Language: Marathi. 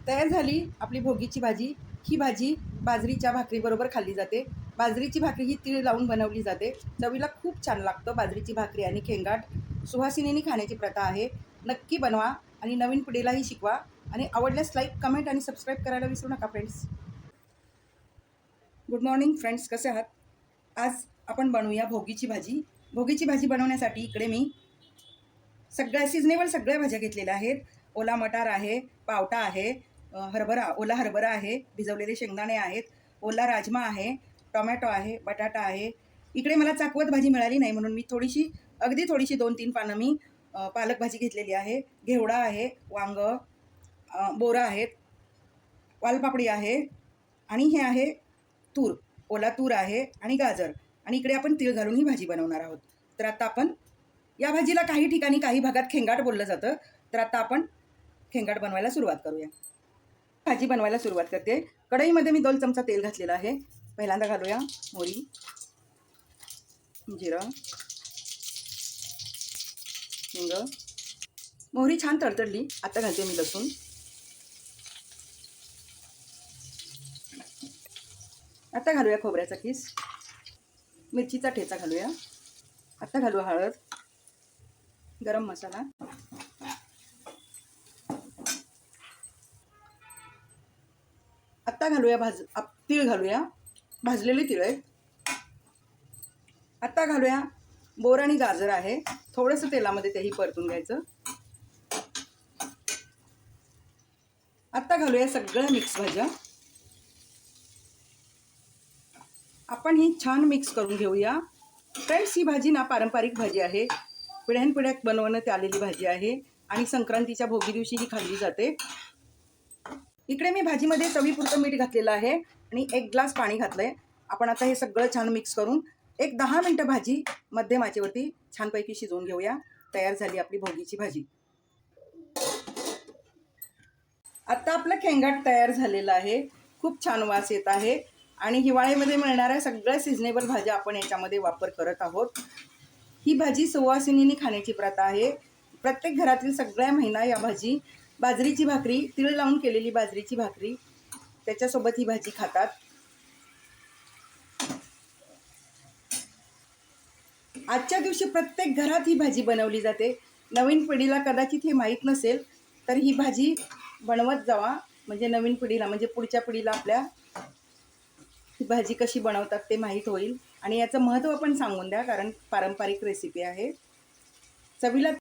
तयार झाली आपली भोगीची भाजी। ही भाजी बाजरीच्या भाकरीबरोबर खाल्ली जाते। बाजरीची भाकरी ही तीळ लावून बनवली जाते। चवीला खूप छान लागतं। बाजरीची भाकरी आणि खेंगाट सुहासिनीने खाण्याची प्रथा आहे। नक्की बनवा आणि नवीन पिढीलाही शिकवा आणि आवडल्यास लाईक, कमेंट आणि सबस्क्राईब करायला विसरू नका फ्रेंड्स। गुड मॉर्निंग फ्रेंड्स, कसे आहात? आज आपण बनवूया भोगीची भाजी। भोगीची भाजी बनवण्यासाठी इकडे मी सगळ्या सिजनेबल सगळ्या भाज्या घेतलेल्या आहेत। ओला मटार आहे, पावटा आहे, ओला हरभरा आहे, भिजवलेले शेंगदाणे आहेत, ओला राजमा आहे, टोमॅटो आहे, बटाटा आहे। इकडे मला चाकवत भाजी मिळाली नाही म्हणून मी अगदी थोडीशी 2-3 पानं मी पालक भाजी घेतलेली आहे। घेवडा आहे, वांगं, बोरं आहेत, वालपापडी आहे आणि हे आहे तूर, ओला तूर आहे आणि गाजर आणि इकडे आपण तीळ घालून ही भाजी बनवणार आहोत। तर आता आपण या भाजीला काही ठिकाणी काही भागात खेंगाट बोललं जातं। तर आता आपण खेंगाट बनवायला सुरुवात करूया। भाजी बनवायला सुरुवात करते। कढईमध्ये मी 2 चमचा तेल घातलेलं आहे। पहिल्यांदा घालूया मोहरी, जिरं, हिंग। मोहरी छान तडतडली, आता घालते मी लसूण। आता घालूया खोबऱ्याचा किस, मिरचीचा ठेचा घालूया। आता घालूया हळद, गरम मसाला, आता घालूया तीळ घालूया, भाजलेले तीळ आहे। आता घालूया बोर आणि गाजर आहे, थोडंसं तेलामध्ये तेही परतून घ्यायचं। आता घालूया सगळ्या मिक्स भाज्या। आपण ही छान मिक्स करून घेऊया। फ्रेंड्स, ही भाजी ना पारंपरिक भाजी आहे, पिढ्यानपिढ्या बनवण्यात आलेली भाजी आहे आणि संक्रांतीच्या भोगी दिवशी ही खाल्ली जाते। इकडे मी भाजीमध्ये चवीपुरतं मीठ घातलेलं आहे आणि 1 ग्लास पाणी घातलंय। आपण आता हे सगळं छान मिक्स करून 10 मिनिटं भाजी मध्यम आचेवरती छानपैकी शिजवून घेऊया। तयार झाली आपली भोगीची भाजी। आता आपलं खेंगाट तयार झालेलं आहे। खूप छान वास येत आहे आणि हिवाळ्यामध्ये मिळणाऱ्या सगळ्या सिजनेबल भाज्या आपण याच्यामध्ये वापर करत आहोत। ही भाजी सुवासिनीने खाण्याची प्रथा आहे। प्रत्येक घरातील सगळ्या महिला या बाजरीची भाकरी, तीळ लावून केलेली बाजरीची भाकरी त्याच्यासोबत ही भाजी खातात। आजच्या दिवशी प्रत्येक घरात ही भाजी बनवली जाते। नवीन पिढीला कदाचित हे माहीत नसेल, तर ही भाजी बनवत जावा, म्हणजे नवीन पिढीला, म्हणजे पुढच्या पिढीला आपल्या ही भाजी कशी बनवतात ते माहीत होईल आणि याचं महत्त्व पण सांगून द्या, कारण पारंपरिक रेसिपी आहे। चवीला